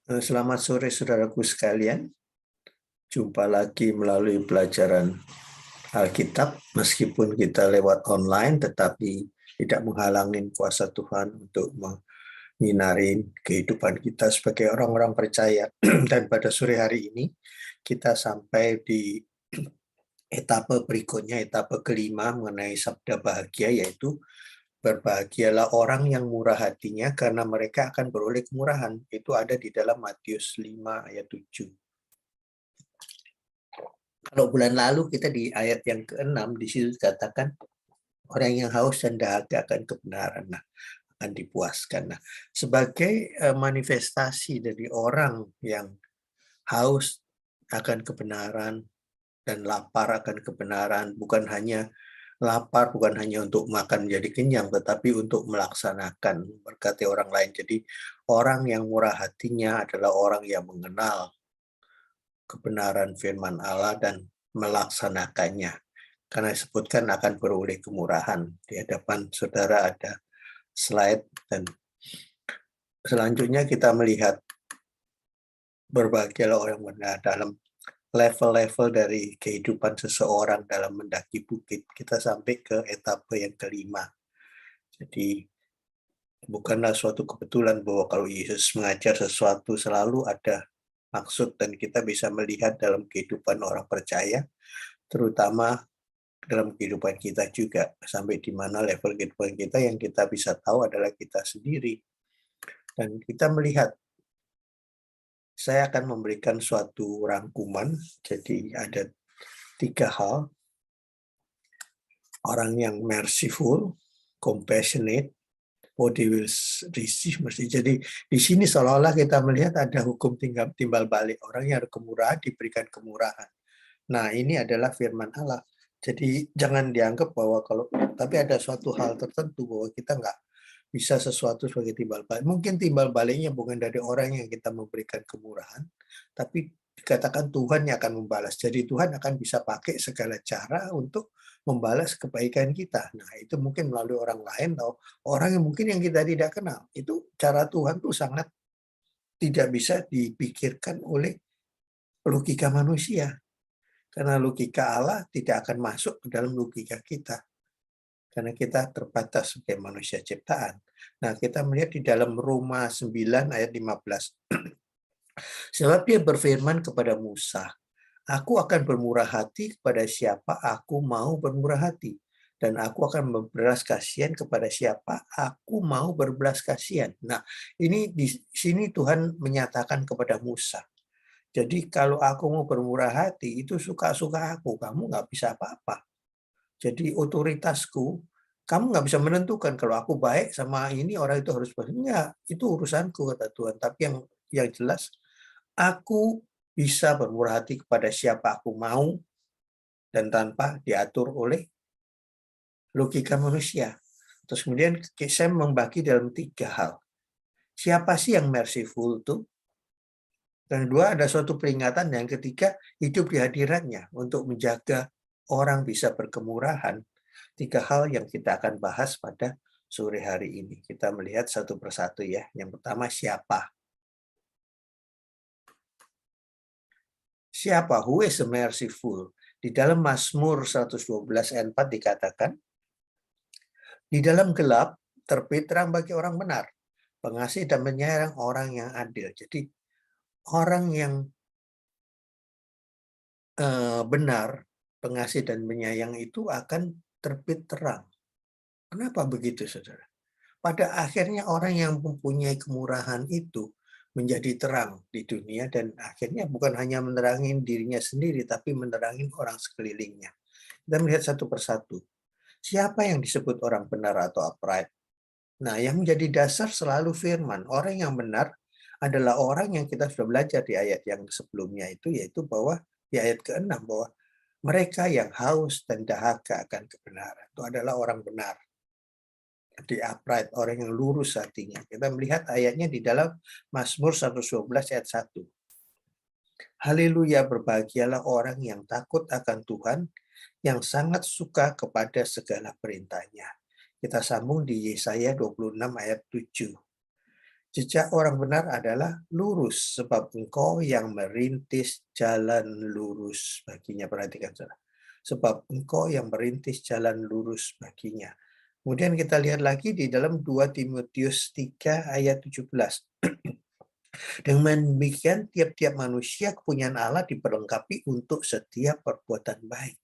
Selamat sore saudaraku sekalian. Jumpa lagi melalui pelajaran Alkitab. Meskipun kita lewat online, tetapi tidak menghalangi kuasa Tuhan untuk menyinari kehidupan kita sebagai orang-orang percaya. Dan pada sore hari ini, kita sampai di etapa berikutnya, etapa kelima mengenai sabda bahagia, yaitu berbahagialah orang yang murah hatinya karena mereka akan beroleh kemurahan. Itu ada di dalam Matius 5 ayat 7. Kalau bulan lalu kita di ayat yang ke-6, di situ dikatakan orang yang haus dan dahaga akan kebenaran, akan dipuaskan. Sebagai manifestasi dari orang yang haus akan kebenaran dan lapar akan kebenaran, bukan hanya lapar, bukan hanya untuk makan menjadi kenyang, tetapi untuk melaksanakan, berkati orang lain. Jadi orang yang murah hatinya adalah orang yang mengenal kebenaran firman Allah dan melaksanakannya. Karena disebutkan akan beroleh kemurahan. Di hadapan saudara ada slide, dan selanjutnya kita melihat berbagai orang benar dalam level-level dari kehidupan seseorang dalam mendaki bukit. Kita sampai ke etapa yang kelima. Jadi bukanlah suatu kebetulan bahwa kalau Yesus mengajar sesuatu selalu ada maksud, dan kita bisa melihat dalam kehidupan orang percaya, terutama dalam kehidupan kita juga, sampai di mana level kehidupan kita yang kita bisa tahu adalah kita sendiri. Dan kita melihat, saya akan memberikan suatu rangkuman, jadi ada 3 hal. Orang yang merciful, compassionate, they will receive mercy. Jadi di sini seolah-olah kita melihat ada hukum timbal balik. Orang yang ada kemurahan diberikan kemurahan. Nah, ini adalah firman Allah. Jadi jangan dianggap bahwa tapi ada suatu hal tertentu bahwa kita nggak bisa sesuatu sebagai timbal balik. Mungkin timbal baliknya bukan dari orang yang kita memberikan kemurahan, tapi dikatakan Tuhan yang akan membalas. Jadi Tuhan akan bisa pakai segala cara untuk membalas kebaikan kita. Nah, itu mungkin melalui orang lain atau orang yang mungkin yang kita tidak kenal. Itu cara Tuhan tuh sangat tidak bisa dipikirkan oleh logika manusia. Karena logika Allah tidak akan masuk ke dalam logika kita. Karena kita terbatas sebagai manusia ciptaan. Nah, kita melihat di dalam Roma 9 ayat 15. Sebab dia berfirman kepada Musa, aku akan bermurah hati kepada siapa aku mau bermurah hati. Dan aku akan berbelas kasihan kepada siapa aku mau berbelas kasihan. Nah, ini di sini Tuhan menyatakan kepada Musa. Jadi kalau aku mau bermurah hati, itu suka-suka aku. Kamu nggak bisa apa-apa. Jadi otoritasku, kamu nggak bisa menentukan kalau aku baik sama ini orang itu harus baik. Enggak, itu urusanku, kata Tuhan. Tapi yang jelas, aku bisa bermurah hati kepada siapa aku mau dan tanpa diatur oleh logika manusia. Terus kemudian saya membagi dalam 3 hal. Siapa sih yang merciful itu? Dan kedua, ada suatu peringatan. Yang ketiga, hidup di hadiratnya untuk menjaga orang bisa berkemurahan. 3 hal yang kita akan bahas pada sore hari ini. Kita melihat satu persatu ya. Yang pertama, siapa? Siapa? Who is the merciful? Di dalam Mazmur 112 ayat 4 dikatakan, di dalam gelap terbit terang bagi orang benar, pengasih dan penyayang orang yang adil. Jadi orang yang benar, pengasih dan penyayang itu akan terbit terang. Kenapa begitu, saudara? Pada akhirnya orang yang mempunyai kemurahan itu menjadi terang di dunia, dan akhirnya bukan hanya menerangi dirinya sendiri, tapi menerangi orang sekelilingnya. Kita melihat satu persatu. Siapa yang disebut orang benar atau upright? Nah, yang menjadi dasar selalu firman. Orang yang benar adalah orang yang kita sudah belajar di ayat yang sebelumnya itu, yaitu bahwa di ayat ke-6 bahwa mereka yang haus dan dahaga akan kebenaran itu adalah orang benar. Di upright, orang yang lurus hatinya. Kita melihat ayatnya di dalam Mazmur 112 ayat 1. Haleluya, berbahagialah orang yang takut akan Tuhan, yang sangat suka kepada segala perintahnya. Kita sambung di Yesaya 26 ayat 7. Jejak orang benar adalah lurus, sebab engkau yang merintis jalan lurus baginya. Perhatikan, saudara. Sebab engkau yang merintis jalan lurus baginya. Kemudian kita lihat lagi di dalam 2 Timotius 3 ayat 17. Dengan demikian tiap-tiap manusia kepunyaan Allah diperlengkapi untuk setiap perbuatan baik.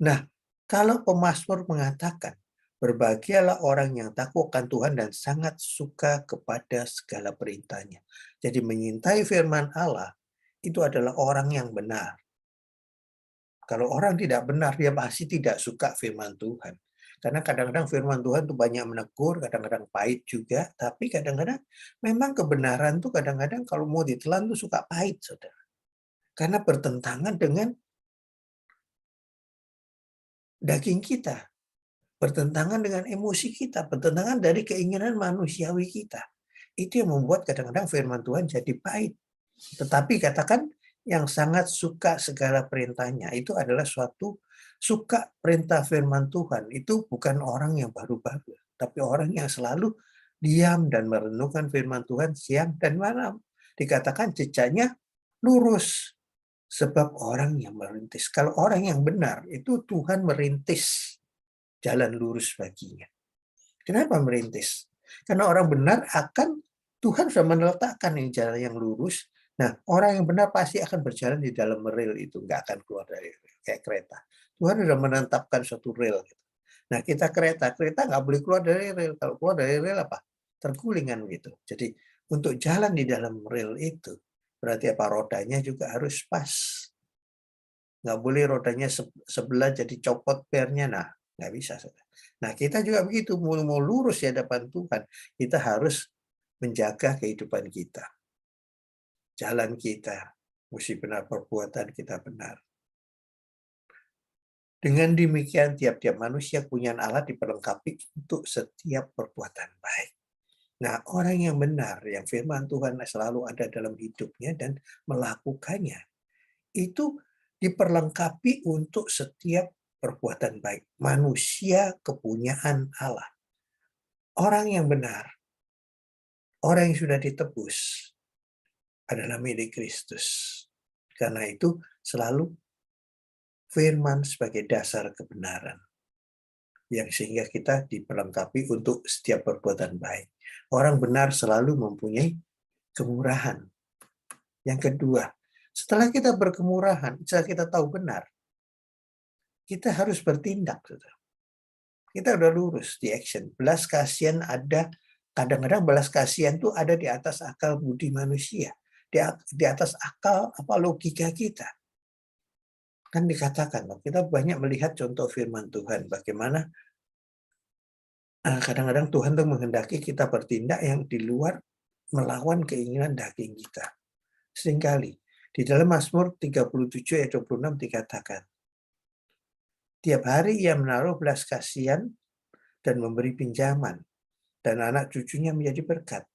Nah, kalau pemazmur mengatakan, berbahagialah orang yang takut akan Tuhan dan sangat suka kepada segala perintahnya. Jadi menyintai firman Allah itu adalah orang yang benar. Kalau orang tidak benar, dia pasti tidak suka firman Tuhan. Karena kadang-kadang firman Tuhan itu banyak menegur, kadang-kadang pahit juga, tapi kadang-kadang memang kebenaran itu kadang-kadang kalau mau ditelan itu suka pahit, saudara. Karena bertentangan dengan daging kita, bertentangan dengan emosi kita, bertentangan dari keinginan manusiawi kita. Itu yang membuat kadang-kadang firman Tuhan jadi pahit. Tetapi katakan yang sangat suka segala perintahnya, itu adalah suatu suka perintah firman Tuhan. Itu bukan orang yang baru-baru, tapi orang yang selalu diam dan merenungkan firman Tuhan siang dan malam. Dikatakan jejaknya lurus, sebab orang yang merintis. Kalau orang yang benar, itu Tuhan merintis jalan lurus baginya. Kenapa merintis? Karena orang benar akan, Tuhan sudah meletakkan yang jalan yang lurus. Nah, orang yang benar pasti akan berjalan di dalam rel itu, nggak akan keluar dari rel, kayak kereta. Tuhan sudah menetapkan suatu rel. Gitu. Nah, kita kereta nggak boleh keluar dari rel. Kalau keluar dari rel apa? Tergulingan gitu. Jadi, untuk jalan di dalam rel itu, berarti apa? Rodanya juga harus pas. Nggak boleh rodanya sebelah jadi copot pernya. Nah, nggak bisa. Nah, kita juga begitu. Mau lurus di hadapan Tuhan, kita harus menjaga kehidupan kita. Jalan kita, mesti benar, perbuatan kita benar. Dengan demikian, tiap-tiap manusia punya Allah diperlengkapi untuk setiap perbuatan baik. Nah, orang yang benar, yang firman Tuhan selalu ada dalam hidupnya dan melakukannya, itu diperlengkapi untuk setiap perbuatan baik. Manusia kepunyaan Allah. Orang yang benar, orang yang sudah ditebus, adalah milik Kristus. Karena itu selalu firman sebagai dasar kebenaran. Yang sehingga kita diperlengkapi untuk setiap perbuatan baik. Orang benar selalu mempunyai kemurahan. Yang kedua, setelah kita berkemurahan, setelah kita tahu benar, kita harus bertindak. Kita udah lurus di action. Belas kasihan ada, kadang-kadang belas kasihan itu ada di atas akal budi manusia. Di atas akal apa logika kita. Kan dikatakan, kita banyak melihat contoh firman Tuhan. Bagaimana kadang-kadang Tuhan tuh menghendaki kita bertindak yang di luar melawan keinginan daging kita. Seringkali. Di dalam Mazmur 37 ayat 26 dikatakan, tiap hari ia menaruh belas kasihan dan memberi pinjaman, dan anak cucunya menjadi berkat.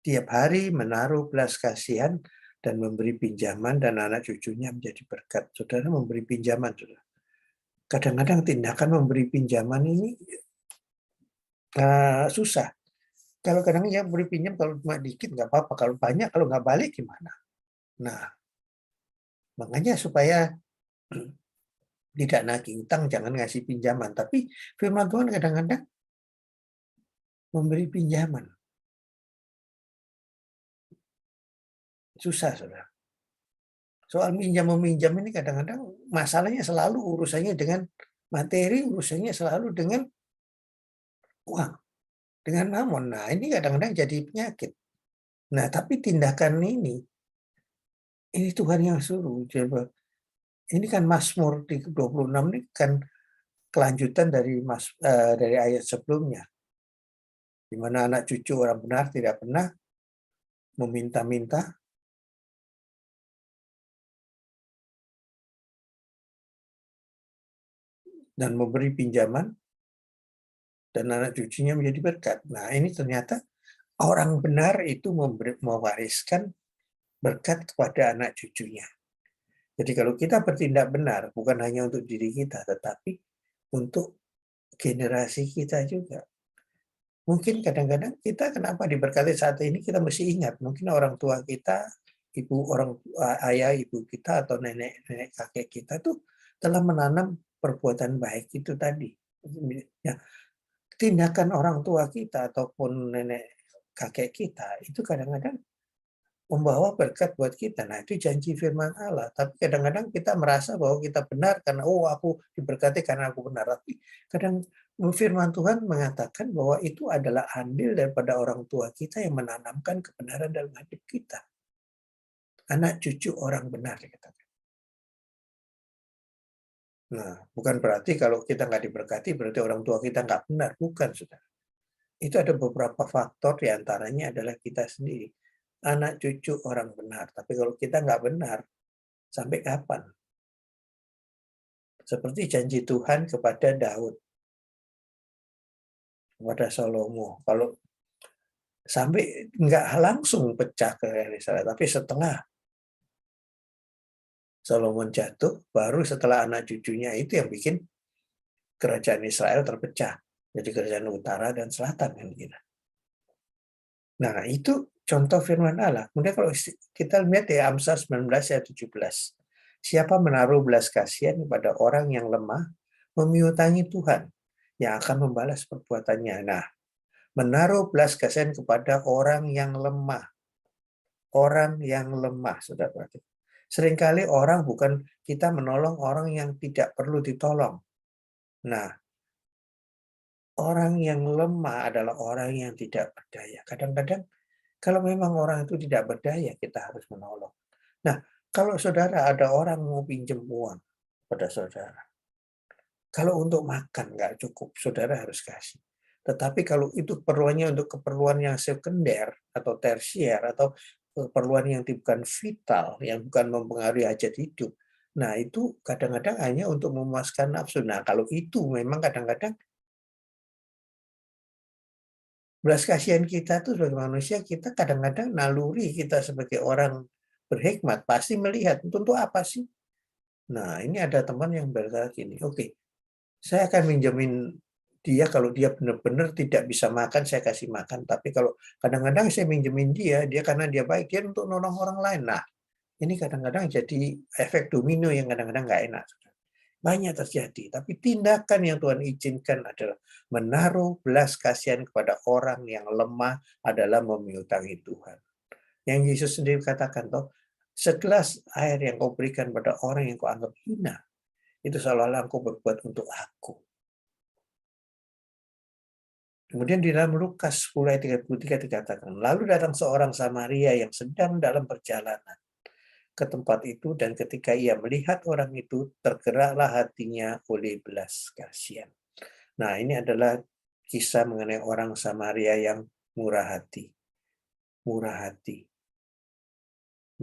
Tiap hari menaruh belas kasihan dan memberi pinjaman, dan anak cucunya menjadi berkat. Saudara memberi pinjaman, saudara. Kadang-kadang tindakan memberi pinjaman ini susah. Kalau kadang ya beri pinjam kalau cuma dikit nggak apa-apa, kalau banyak kalau nggak balik gimana? Nah, makanya supaya tidak nagih utang jangan ngasih pinjaman. Tapi firman Tuhan kadang-kadang memberi pinjaman. Susah, saudara. Soal minjam-meminjam ini kadang-kadang masalahnya selalu urusannya dengan materi, urusannya selalu dengan uang, dengan mamon. Nah, ini kadang-kadang jadi penyakit. Nah, tapi tindakan ini Tuhan yang suruh. Ini kan Mazmur 26 ini kan kelanjutan dari ayat sebelumnya. Di mana anak cucu orang benar tidak pernah meminta-minta dan memberi pinjaman, dan anak cucunya menjadi berkat. Nah, ini ternyata orang benar itu mewariskan berkat kepada anak cucunya. Jadi kalau kita bertindak benar, bukan hanya untuk diri kita, tetapi untuk generasi kita juga. Mungkin kadang-kadang kita kenapa diberkati saat ini kita mesti ingat, mungkin orang tua kita, ayah, ibu kita atau nenek-nenek kakek kita tuh telah menanam perbuatan baik itu tadi. Ya, tindakan orang tua kita ataupun nenek kakek kita itu kadang-kadang membawa berkat buat kita. Nah, itu janji firman Allah. Tapi kadang-kadang kita merasa bahwa kita benar karena, oh aku diberkati karena aku benar. Tapi kadang firman Tuhan mengatakan bahwa itu adalah andil daripada orang tua kita yang menanamkan kebenaran dalam hidup kita. Anak cucu orang benar, dikatakan. Nah, bukan berarti kalau kita nggak diberkati, berarti orang tua kita nggak benar. Bukan, saudara. Itu ada beberapa faktor, diantaranya adalah kita sendiri. Anak cucu orang benar. Tapi kalau kita nggak benar, sampai kapan? Seperti janji Tuhan kepada Daud, kepada Salomo. Kalau sampai nggak langsung pecah ke Israel, tapi setengah Solomon jatuh, baru setelah anak cucunya itu yang bikin kerajaan Israel terpecah. Jadi kerajaan utara dan selatan kan gitu. Nah, itu contoh firman Allah. Kemudian kalau kita lihat ya Amsal 19 ayat 17. Siapa menaruh belas kasihan kepada orang yang lemah, memiutangi Tuhan yang akan membalas perbuatannya. Nah, menaruh belas kasihan kepada orang yang lemah. Orang yang lemah, sudah berarti. Seringkali orang bukan kita menolong orang yang tidak perlu ditolong. Nah, orang yang lemah adalah orang yang tidak berdaya. Kadang-kadang kalau memang orang itu tidak berdaya, kita harus menolong. Nah, kalau saudara ada orang mau pinjam uang pada saudara, kalau untuk makan nggak cukup, saudara harus kasih. Tetapi kalau itu perluannya untuk keperluan yang sekunder atau tersier atau keperluan yang bukan vital, yang bukan mempengaruhi hajat hidup, nah itu kadang-kadang hanya untuk memuaskan nafsu. Nah kalau itu memang kadang-kadang belas kasihan kita tuh sebagai manusia, kita kadang-kadang naluri kita sebagai orang berhikmat pasti melihat untuk apa sih? Nah ini ada teman yang berkata gini, oke, saya akan minjemin dia kalau dia benar-benar tidak bisa makan, saya kasih makan. Tapi kalau kadang-kadang saya minjemin dia karena dia baik, dia untuk nolong orang lain. Nah, ini kadang-kadang jadi efek domino yang kadang-kadang nggak enak. Banyak terjadi. Tapi tindakan yang Tuhan izinkan adalah menaruh belas kasihan kepada orang yang lemah adalah memiutangi Tuhan. Yang Yesus sendiri katakan, toh, segelas air yang kau berikan pada orang yang kau anggap hina, itu seolah-olah engkau berbuat untuk aku. Kemudian di dalam Lukas 10 ayat 33 dikatakan, lalu datang seorang Samaria yang sedang dalam perjalanan ke tempat itu, dan ketika ia melihat orang itu, tergeraklah hatinya oleh belas kasihan. Nah, ini adalah kisah mengenai orang Samaria yang murah hati. Murah hati.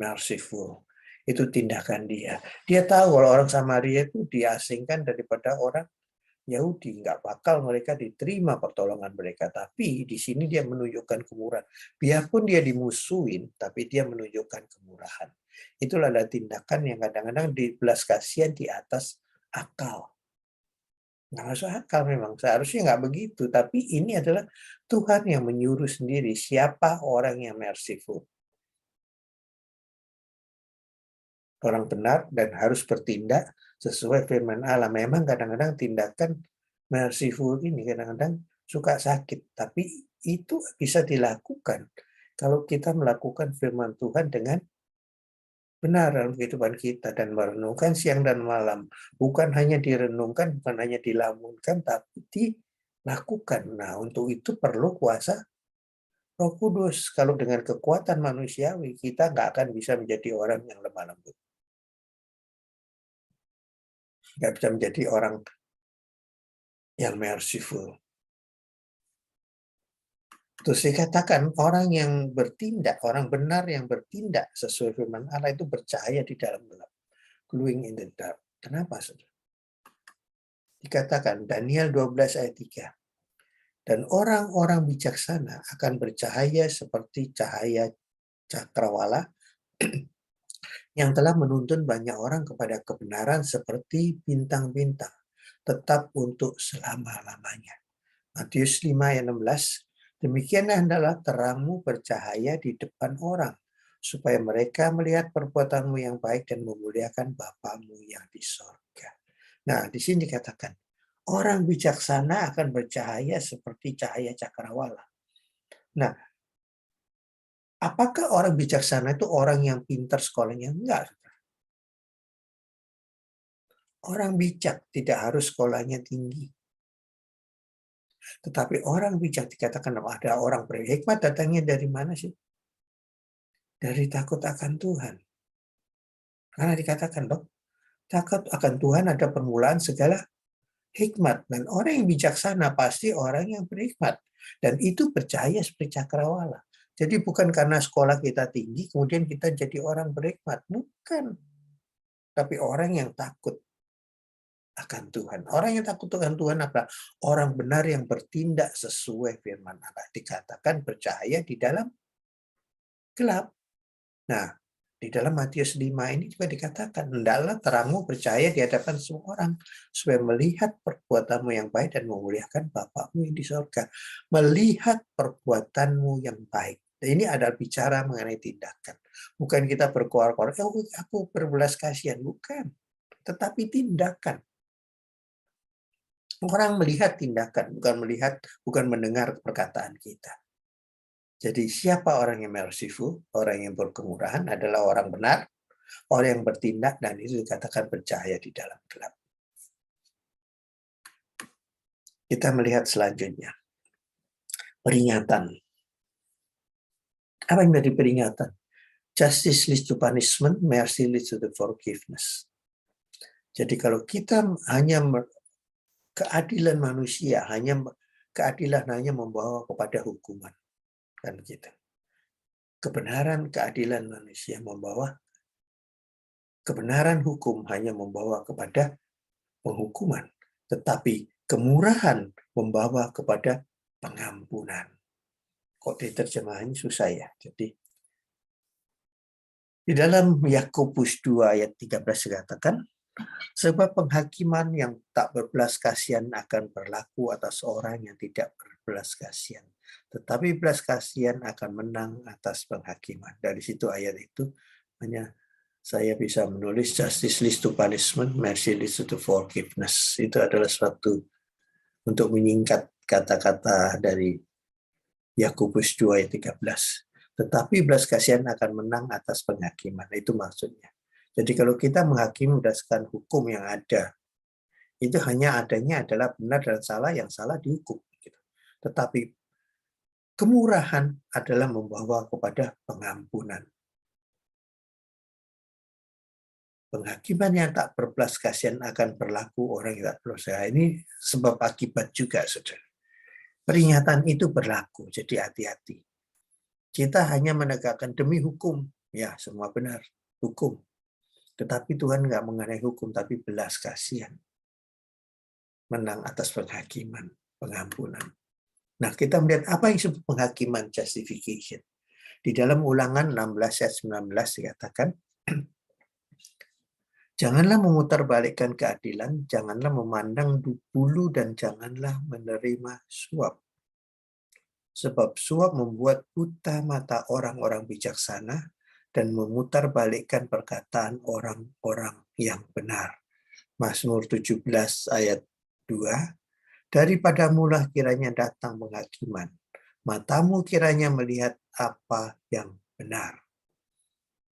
Merciful. Itu tindakan dia. Dia tahu kalau orang Samaria itu diasingkan daripada orang Yahudi, nggak bakal mereka diterima pertolongan mereka. Tapi di sini dia menunjukkan kemurahan. Biarpun dia dimusuhin, tapi dia menunjukkan kemurahan. Itulah ada tindakan yang kadang-kadang di belas kasihan di atas akal. Nggak masuk akal memang. Seharusnya nggak begitu. Tapi ini adalah Tuhan yang menyuruh sendiri siapa orang yang merciful. Orang benar dan harus bertindak sesuai firman Allah. Memang kadang-kadang tindakan merciful ini kadang-kadang suka sakit, tapi itu bisa dilakukan kalau kita melakukan firman Tuhan dengan benar dalam kehidupan kita dan merenungkan siang dan malam. Bukan hanya direnungkan, bukan hanya dilamunkan, tapi dilakukan. Nah, untuk itu perlu kuasa Roh Kudus. Kalau dengan kekuatan manusiawi, kita nggak akan bisa menjadi orang yang lemah lembut. Nggak bisa menjadi orang yang merciful. Terus dikatakan orang yang bertindak, orang benar yang bertindak sesuai firman Allah itu bercahaya di dalam gelap. Glowing in the dark. Kenapa, saudara? Dikatakan Daniel 12 ayat 3. Dan orang-orang bijaksana akan bercahaya seperti cahaya cakrawala yang telah menuntun banyak orang kepada kebenaran seperti bintang-bintang, tetap untuk selama-lamanya. Matius 5 ayat 16, Demikianlah hendaklah terangmu bercahaya di depan orang, supaya mereka melihat perbuatanmu yang baik dan memuliakan Bapamu yang di sorga. Nah, di sini dikatakan, orang bijaksana akan bercahaya seperti cahaya cakrawala. Nah, apakah orang bijaksana itu orang yang pintar sekolahnya? Enggak. Orang bijak tidak harus sekolahnya tinggi. Tetapi orang bijak dikatakan ada orang berhikmat, datangnya dari mana sih? Dari takut akan Tuhan. Karena dikatakan loh, takut akan Tuhan ada permulaan segala hikmat. Dan orang yang bijaksana pasti orang yang berhikmat. Dan itu percaya seperti cakrawala. Jadi bukan karena sekolah kita tinggi, kemudian kita jadi orang berhikmat. Bukan. Tapi orang yang takut akan Tuhan. Orang yang takut akan Tuhan apa? Orang benar yang bertindak sesuai firman Allah. Dikatakan percaya di dalam gelap. Nah, di dalam Matius 5 ini juga dikatakan, hendaklah terangmu percaya di hadapan semua orang, supaya melihat perbuatanmu yang baik dan memuliakan Bapakmu yang di surga. Melihat perbuatanmu yang baik. Ini adalah bicara mengenai tindakan. Bukan kita berkoar-koar, aku berbelas kasihan. Bukan. Tetapi tindakan. Orang melihat tindakan, bukan mendengar perkataan kita. Jadi siapa orang yang merciful, orang yang berkemurahan adalah orang benar, orang yang bertindak, dan itu dikatakan percaya di dalam gelap. Kita melihat selanjutnya. Peringatan. Apa yang dari peringatan? Justice leads to punishment, mercy leads to the forgiveness. Jadi kalau kita hanya keadilan manusia, keadilan hanya membawa kepada hukuman. Kan gitu. Kebenaran keadilan manusia membawa, kebenaran hukum hanya membawa kepada penghukuman, tetapi kemurahan membawa kepada pengampunan. Kok diterjemahannya susah ya? Jadi di dalam Yakobus 2 ayat 13 dikatakan, sebab penghakiman yang tak berbelas kasihan akan berlaku atas orang yang tidak berbelas kasihan. Tetapi belas kasihan akan menang atas penghakiman. Dari situ ayat itu hanya saya bisa menulis justice leads to punishment, mercy leads to forgiveness. Itu adalah suatu untuk menyingkat kata-kata dari Yakobus 2 ayat 13. Tetapi belas kasihan akan menang atas penghakiman. Itu maksudnya. Jadi kalau kita menghakimi berdasarkan hukum yang ada, itu hanya adanya adalah benar dan salah, yang salah dihukum. Tetapi kemurahan adalah membawa kepada pengampunan. Penghakiman yang tak berbelas kasihan akan berlaku orang yang tak berdosa. Ini sebab akibat juga, saudara. Peringatan itu berlaku, jadi hati-hati. Kita hanya menegakkan demi hukum, ya semua benar, hukum. Tetapi Tuhan nggak mengenai hukum, tapi belas kasihan. Menang atas penghakiman, pengampunan. Nah, kita melihat apa yang disebut penghakiman, justification. Di dalam Ulangan 16 ayat 19 dikatakan, janganlah memutarbalikkan keadilan, janganlah memandang bulu, dan janganlah menerima suap. Sebab suap membuat buta mata orang-orang bijaksana dan memutarbalikkan perkataan orang-orang yang benar. Mazmur 17 ayat 2, daripada mulah kiranya datang penghakiman, matamu kiranya melihat apa yang benar.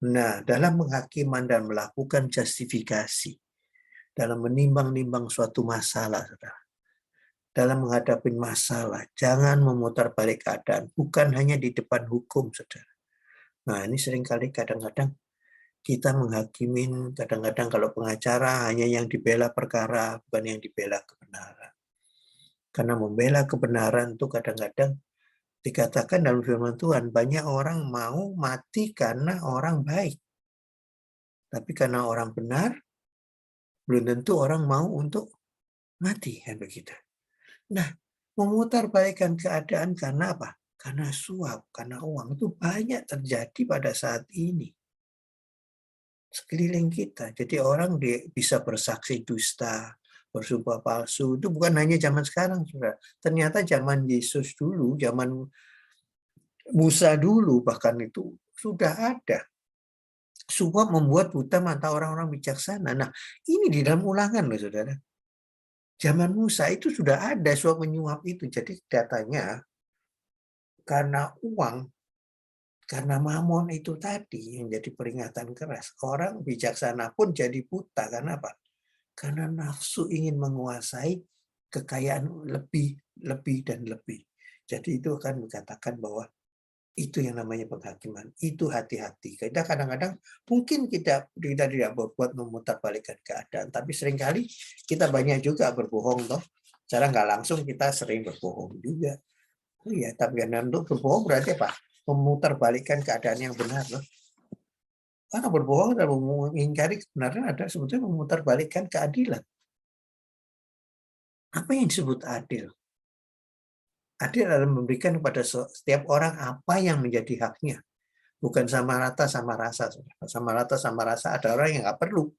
Nah, dalam penghakiman dan melakukan justifikasi, dalam menimbang-nimbang suatu masalah, saudara, dalam menghadapi masalah, jangan memutar balik keadaan, bukan hanya di depan hukum, saudara. Nah, ini seringkali kadang-kadang kita menghakimin, kadang-kadang kalau pengacara hanya yang dibela perkara, bukan yang dibela kebenaran. Karena membela kebenaran itu kadang-kadang dikatakan dalam firman Tuhan, banyak orang mau mati karena orang baik. Tapi karena orang benar, belum tentu orang mau untuk mati, kan begitu. Nah, memutarbalikkan keadaan karena apa? Karena suap, karena uang itu banyak terjadi pada saat ini. Sekeliling kita. Jadi orang bisa bersaksi dusta, bersumpah palsu. Itu bukan hanya zaman sekarang, Saudara. Ternyata zaman Yesus dulu, zaman Musa dulu bahkan itu sudah ada. Suap membuat buta mata orang-orang bijaksana. Nah, ini di dalam Ulangan loh, Saudara. Zaman Musa itu sudah ada suap menyuap itu. Jadi datanya karena uang, karena mamon itu tadi yang jadi peringatan keras. Orang bijaksana pun jadi buta. Karena apa? Karena nafsu ingin menguasai kekayaan lebih dan lebih. Jadi itu akan dikatakan bahwa itu yang namanya penghakiman. Itu hati-hati. Kita kadang-kadang mungkin kita tidak berbuat memutarbalikkan keadaan, tapi seringkali kita banyak juga berbohong toh. Secara nggak langsung kita sering berbohong juga. Oh iya, tapi untuk berbohong berarti apa? Memutarbalikkan keadaan yang benar loh. Karena berbohong dan mengingkari kebenaran ada sebetulnya memutarbalikkan keadilan. Apa yang disebut adil? Adil adalah memberikan kepada setiap orang apa yang menjadi haknya. Bukan sama rata sama rasa. Sama rata sama rasa ada orang yang nggak perlu.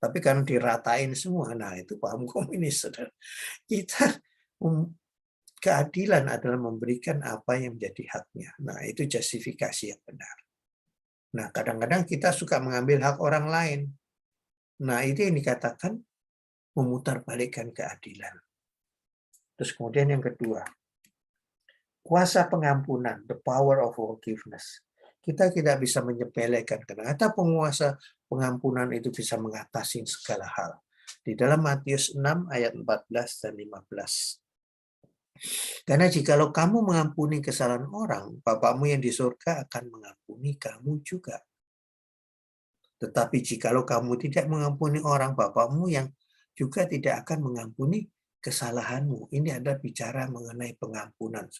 Tapi karena diratain semua, nah itu paham komunis. Saudara. Kita keadilan adalah memberikan apa yang menjadi haknya. Nah itu justifikasi yang benar. Nah kadang-kadang kita suka mengambil hak orang lain. Nah itu yang dikatakan memutarbalikkan keadilan. Terus kemudian yang kedua, kuasa pengampunan, the power of forgiveness. Kita tidak bisa menyepelekan ternyata penguasa pengampunan itu bisa mengatasi segala hal. Di dalam Matius 6 ayat 14 dan 15. Karena jikalau kamu mengampuni kesalahan orang, Bapakmu yang di surga akan mengampuni kamu juga. Tetapi jikalau kamu tidak mengampuni orang, Bapakmu yang juga tidak akan mengampuni kesalahanmu. Ini adalah bicara mengenai pengampunan.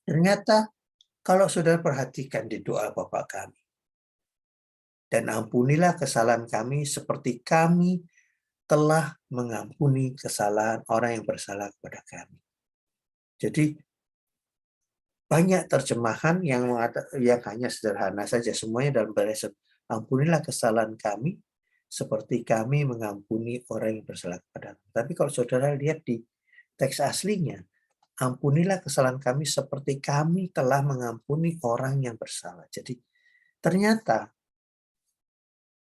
Ternyata kalau saudara perhatikan di doa Bapa kami, dan ampunilah kesalahan kami seperti kami telah mengampuni kesalahan orang yang bersalah kepada kami. Jadi banyak terjemahan yang hanya sederhana saja, semuanya dalam bahasa ampunilah kesalahan kami seperti kami mengampuni orang yang bersalah kepada kami. Tapi kalau saudara lihat di teks aslinya, ampunilah kesalahan kami seperti kami telah mengampuni orang yang bersalah. Jadi ternyata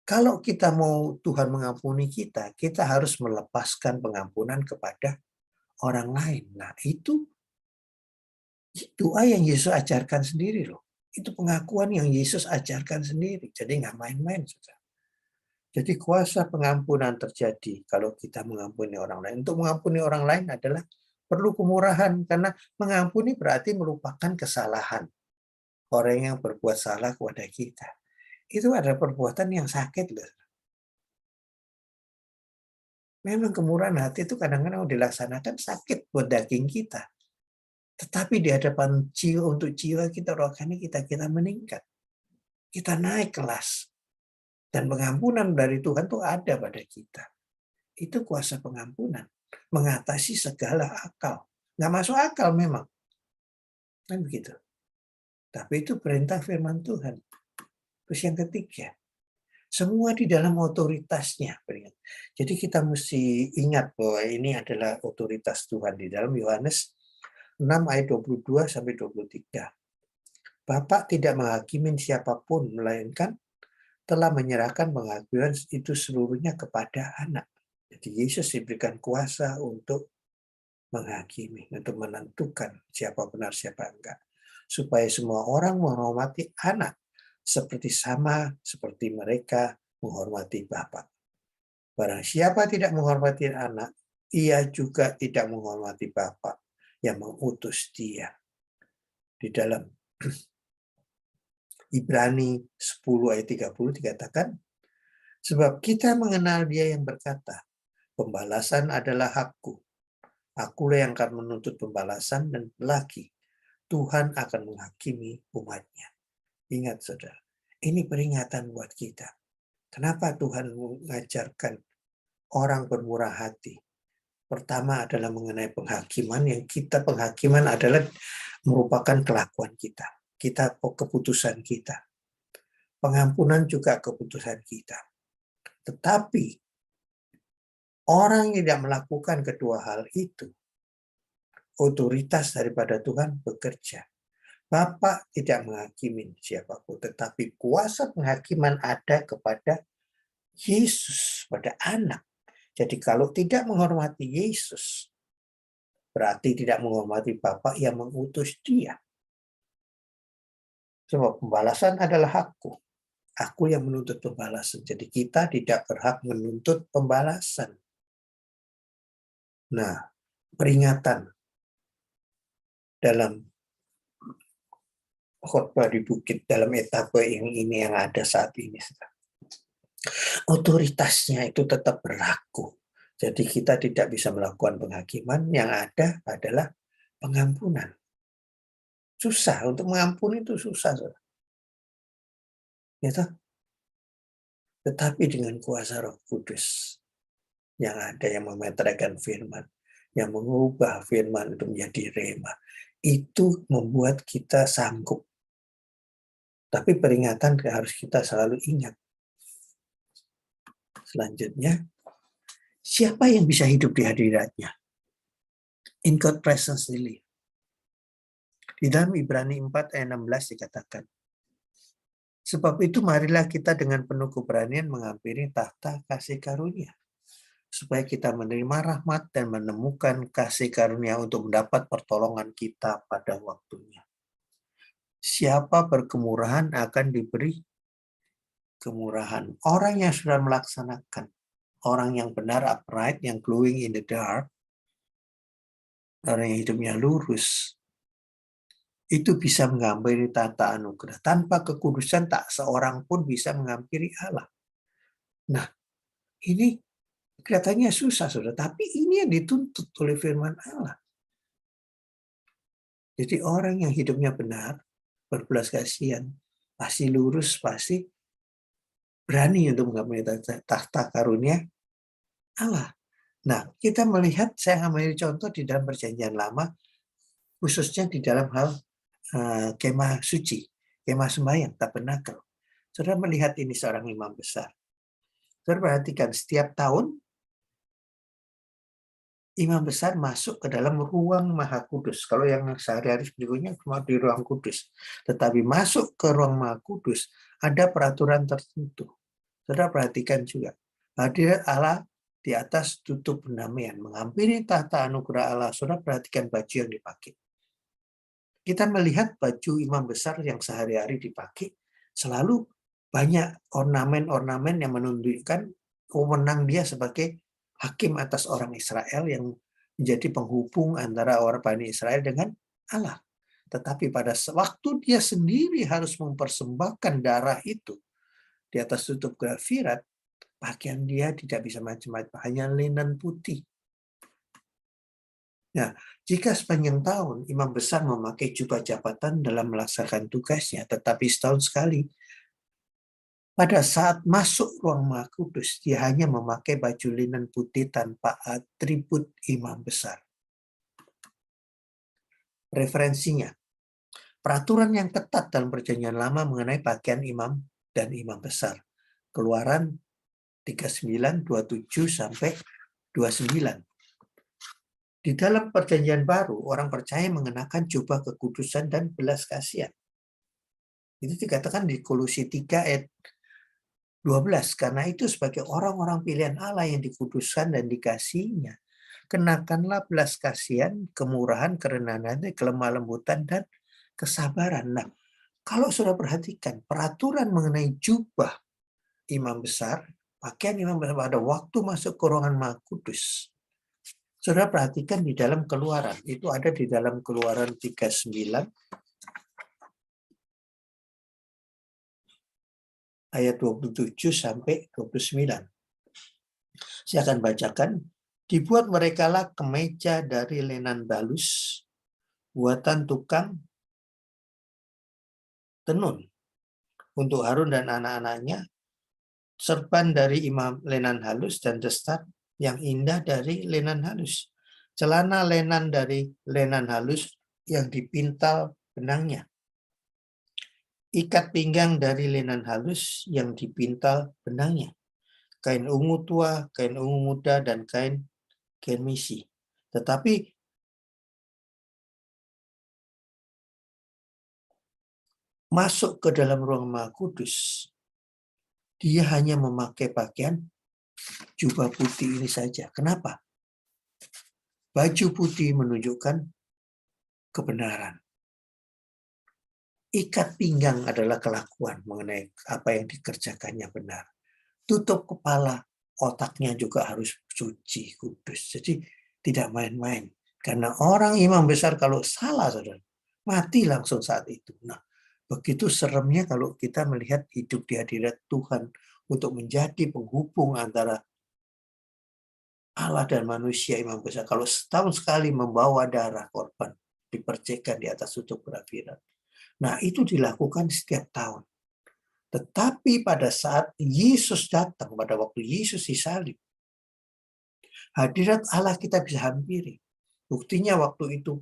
kalau kita mau Tuhan mengampuni kita, kita harus melepaskan pengampunan kepada orang lain. Nah itu doa yang Yesus ajarkan sendiri loh. Itu pengakuan yang Yesus ajarkan sendiri. Jadi nggak main-main. Jadi kuasa pengampunan terjadi kalau kita mengampuni orang lain. Untuk mengampuni orang lain adalah perlu kemurahan. Karena mengampuni berarti melupakan kesalahan orang yang berbuat salah kepada kita. Itu adalah perbuatan yang sakit loh. Memang kemurahan hati itu kadang-kadang dilaksanakan sakit buat daging kita. Tetapi di hadapan jiwa, untuk jiwa kita, rohani kita meningkat. Kita naik kelas. Dan pengampunan dari Tuhan itu ada pada kita. Itu kuasa pengampunan. Mengatasi segala akal. Nggak masuk akal memang. Kan begitu. Tapi itu perintah firman Tuhan. Terus yang ketiga, semua di dalam otoritasnya. Jadi kita mesti ingat bahwa ini adalah otoritas Tuhan. Di dalam Yohanes 6 ayat 22 sampai 23. Bapak tidak menghakimi siapapun, melainkan telah menyerahkan penghakiman itu seluruhnya kepada anak. Jadi Yesus diberikan kuasa untuk menghakimi, untuk menentukan siapa benar, siapa enggak. Supaya semua orang menghormati anak, seperti mereka menghormati Bapa. Barang siapa tidak menghormati anak, ia juga tidak menghormati Bapa yang mengutus dia. Di dalam Ibrani 10 ayat 30 dikatakan, sebab kita mengenal dia yang berkata, pembalasan adalah hakku. Akulah yang akan menuntut pembalasan dan lagi Tuhan akan menghakimi umatnya. Ingat saudara, ini peringatan buat kita. Kenapa Tuhan mengajarkan orang bermurah hati? Pertama adalah mengenai penghakiman, penghakiman adalah merupakan kelakuan kita. Keputusan kita. Pengampunan juga keputusan kita. Tetapi Orang yang tidak melakukan kedua hal itu, otoritas daripada Tuhan bekerja. Bapa tidak menghakimi siapapun, tetapi kuasa penghakiman ada kepada Yesus, pada anak. Jadi kalau tidak menghormati Yesus, berarti tidak menghormati Bapa yang mengutus dia. Sebab pembalasan adalah hakku. Aku yang menuntut pembalasan. Jadi kita tidak berhak menuntut pembalasan. Nah, peringatan dalam khotbah di bukit dalam etape ini yang ada saat ini. Otoritasnya itu tetap berlaku. Jadi kita tidak bisa melakukan penghakiman, yang ada adalah pengampunan. Susah, untuk mengampuni itu susah. Gitu. Tetapi dengan kuasa Roh Kudus, yang ada yang memeteraikan firman, yang mengubah firman itu menjadi rema, itu membuat kita sanggup. Tapi peringatan harus kita selalu ingat. Selanjutnya, siapa yang bisa hidup di hadiratnya? In God presence really. Di dalam Ibrani 4 ayat 16 dikatakan, sebab itu marilah kita dengan penuh keberanian menghampiri tahta kasih karunia, supaya kita menerima rahmat dan menemukan kasih karunia untuk mendapat pertolongan kita pada waktunya. Siapa berkemurahan akan diberi kemurahan. Orang yang sudah melaksanakan, orang yang benar, upright, yang glowing in the dark, orang yang hidupnya lurus, itu bisa menghampiri tata anugerah. Tanpa kekudusan tak seorang pun bisa menghampiri Allah. Nah, ini kelihatannya susah, saudara, tapi ini yang dituntut oleh firman Allah. Jadi orang yang hidupnya benar, berbelas kasihan, pasti lurus, pasti berani untuk mengambil tahta karunia Allah. Nah, kita melihat, saya ambil contoh di dalam perjanjian lama, khususnya di dalam hal kemah suci, kemah sembahyang, tabernakel. Saudara melihat ini seorang imam besar. Saudara perhatikan, setiap tahun imam besar masuk ke dalam ruang Maha Kudus. Kalau yang sehari-hari berikutnya cuma di ruang kudus. Tetapi masuk ke ruang Maha Kudus, ada peraturan tertentu. Saudara perhatikan juga. Hadir Allah di atas tutup pendamaian. Menghampiri tahta anugerah Allah. Saudara perhatikan baju yang dipakai. Kita melihat baju imam besar yang sehari-hari dipakai, selalu banyak ornamen-ornamen yang menunjukkan wewenang dia sebagai hakim atas orang Israel yang menjadi penghubung antara orang Bani Israel dengan Allah. Tetapi pada waktu dia sendiri harus mempersembahkan darah itu di atas tutup grafirat, pakaian dia tidak bisa macam-macam, hanya linen putih. Nah, jika sepanjang tahun imam besar memakai jubah jabatan dalam melaksanakan tugasnya, tetapi setahun sekali, pada saat masuk ruang Maha Kudus, dia hanya memakai baju linen putih tanpa atribut imam besar. Referensinya, peraturan yang ketat dalam perjanjian lama mengenai pakaian imam dan imam besar. Keluaran 39, 27 sampai 29. Di dalam perjanjian baru, orang percaya mengenakan jubah kekudusan dan belas kasihan. Itu dikatakan di Kolose 3 ayat 12. Karena itu sebagai orang-orang pilihan Allah yang dikuduskan dan dikasihinya, kenakanlah belas kasihan, kemurahan, kerendahan, kelemah lembutan, dan kesabaran. Nah, kalau sudah perhatikan, peraturan mengenai jubah imam besar, pakaian imam besar pada waktu masuk ke ruangan Maha Kudus, saudara perhatikan di dalam Keluaran, itu ada di dalam Keluaran 39 ayat 27 sampai 29. Saya akan bacakan. Dibuat merekalah kemeja dari lenan balus, buatan tukang tenun untuk Harun dan anak-anaknya, serban dari imam lenan halus, dan destar yang indah dari lenan halus. Celana lenan dari lenan halus yang dipintal benangnya. Ikat pinggang dari lenan halus yang dipintal benangnya. kain ungu tua, kain ungu muda, dan kain kemisi. Tetapi masuk ke dalam ruang Maha Kudus, dia hanya memakai pakaian jubah putih ini saja. Kenapa? Baju putih menunjukkan kebenaran. Ikat pinggang adalah kelakuan mengenai apa yang dikerjakannya benar. Tutup kepala, otaknya juga harus suci, kudus. Jadi tidak main-main. Karena orang imam besar kalau salah, saudara, mati langsung saat itu. Nah, begitu seremnya kalau kita melihat hidup di hadirat Tuhan untuk menjadi penghubung antara Allah dan manusia imam besar. Kalau setahun sekali membawa darah korban, dipercikkan di atas tutup perapiran. Nah, itu dilakukan setiap tahun. Tetapi pada saat Yesus datang, pada waktu Yesus disalib, hadirat Allah kita bisa hampiri. Buktinya waktu itu,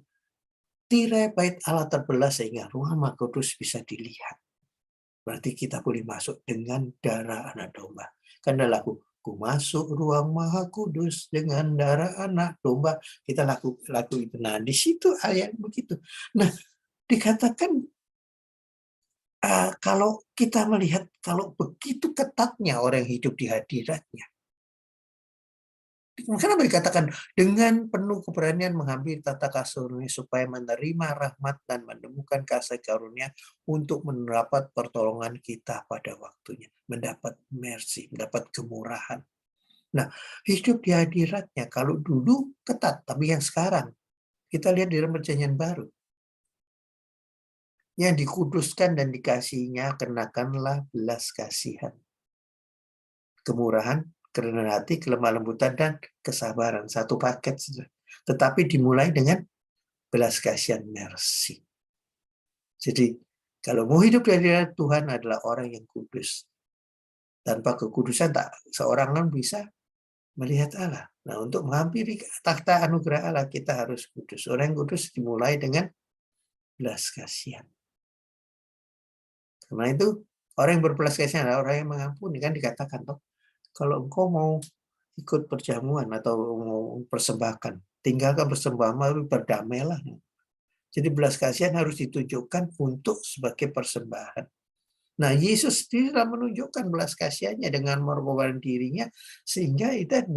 tirai bait Allah terbelah sehingga ruang Maha Kudus bisa dilihat. Berarti kita boleh masuk dengan darah anak domba. Karena lagu, ku masuk ruang Maha Kudus dengan darah anak domba. Kita lagu itu. Nah, di situ ayat begitu. Nah, dikatakan kalau kita melihat kalau begitu ketatnya orang hidup di hadiratnya. Kenapa dikatakan dengan penuh keberanian menghampiri tata kasurnya supaya menerima rahmat dan menemukan kasih karunia untuk mendapat pertolongan kita pada waktunya. Mendapat mercy, mendapat kemurahan. Nah, hidup di hadiratnya kalau dulu ketat, tapi yang sekarang kita lihat di dalam perjanjian baru. Yang dikuduskan dan dikasihinya kenakanlah belas kasihan, kemurahan, kerendahan hati, kelemah lembutan, dan kesabaran. Satu paket saja. Tetapi dimulai dengan belas kasihan, mercy. Jadi kalau mau hidup di hadirat Tuhan adalah orang yang kudus. Tanpa kekudusan tak seorang pun bisa melihat Allah. Nah, untuk menghampiri takhta anugerah Allah kita harus kudus. Orang yang kudus dimulai dengan belas kasihan. Karena itu orang yang berbelas kasihan adalah orang yang mengampuni. Kan dikatakan toh, kalau engkau mau ikut perjamuan atau mau persembahkan, tinggalkan persembahan lalu berdamailah. Jadi belas kasihan harus ditunjukkan untuk sebagai persembahan. Nah, Yesus sendiri telah menunjukkan belas kasihannya dengan mengorbankan dirinya sehingga kita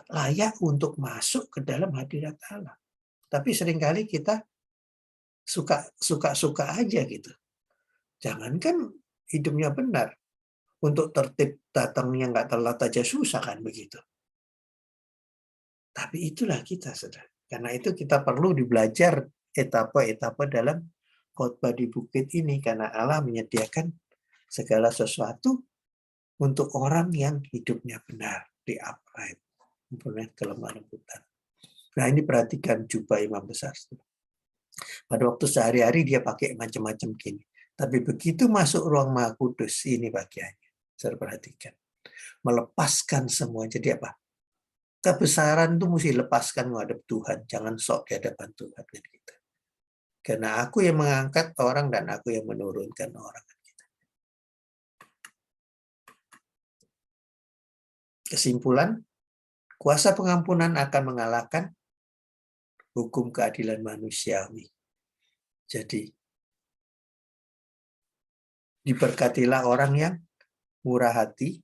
layak untuk masuk ke dalam hadirat Allah. Tapi seringkali kita suka aja gitu. Jangankan hidupnya benar, untuk tertib datangnya nggak telat aja susah kan begitu. Tapi itulah kita, saudara. Karena itu kita perlu belajar etapa-etapa dalam khotbah di bukit ini karena Allah menyediakan segala sesuatu untuk orang yang hidupnya benar, di upright, mempunyai kelemah lembutan. Nah, ini perhatikan jubah imam besar. Pada waktu sehari-hari dia pakai macam-macam gini. Tapi begitu masuk ruang Maha Kudus, ini bagiannya. Saya perhatikan. Melepaskan semua. Jadi apa? Kebesaran itu mesti lepaskan menghadap Tuhan. Jangan sok di hadapan Tuhan. Gitu. Karena aku yang mengangkat orang dan aku yang menurunkan orang. Kesimpulan, kuasa pengampunan akan mengalahkan hukum keadilan manusiawi. Jadi, diberkatilah orang yang murah hati,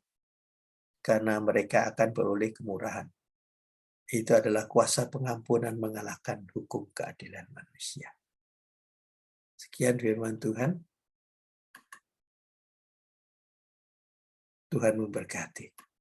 karena mereka akan beroleh kemurahan. Itu adalah kuasa pengampunan mengalahkan hukum keadilan manusia. Sekian firman Tuhan. Tuhan memberkati.